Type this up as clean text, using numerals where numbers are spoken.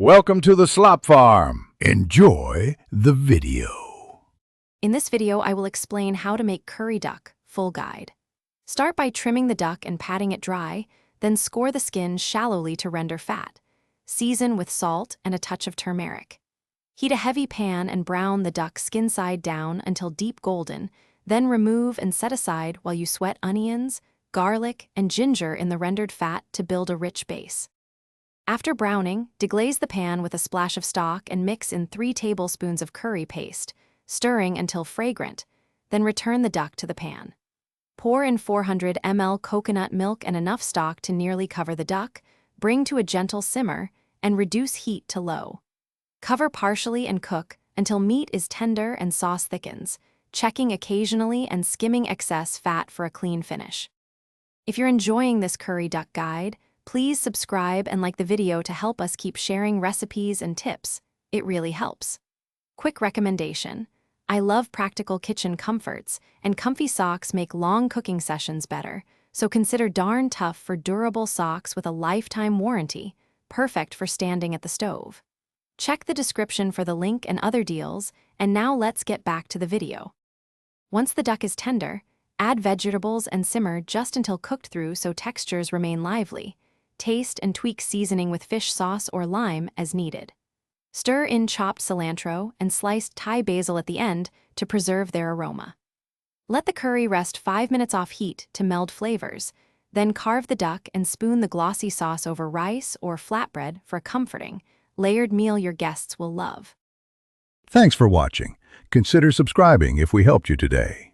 Welcome to the Slop Farm. Enjoy the video. In this video, I will explain how to make curry duck, full guide. Start by trimming the duck and patting it dry, then score the skin shallowly to render fat. Season with salt and a touch of turmeric. Heat a heavy pan and brown the duck skin side down until deep golden, then remove and set aside while you sweat onions, garlic, and ginger in the rendered fat to build a rich base. After browning, deglaze the pan with a splash of stock and mix in 3 tablespoons of curry paste, stirring until fragrant, then return the duck to the pan. Pour in 400 ml coconut milk and enough stock to nearly cover the duck, bring to a gentle simmer, and reduce heat to low. Cover partially and cook until meat is tender and sauce thickens, checking occasionally and skimming excess fat for a clean finish. If you're enjoying this curry duck guide, please subscribe and like the video to help us keep sharing recipes and tips. It really helps. Quick recommendation. I love practical kitchen comforts, and comfy socks make long cooking sessions better, so consider Darn Tough for durable socks with a lifetime warranty, perfect for standing at the stove. Check the description for the link and other deals, and now let's get back to the video. Once the duck is tender, add vegetables and simmer just until cooked through so textures remain lively. Taste and tweak seasoning with fish sauce or lime as needed. Stir in chopped cilantro and sliced Thai basil at the end to preserve their aroma. Let the curry rest 5 minutes off heat to meld flavors, then carve the duck and spoon the glossy sauce over rice or flatbread for a comforting, layered meal your guests will love. Thanks for watching. Consider subscribing if we helped you today.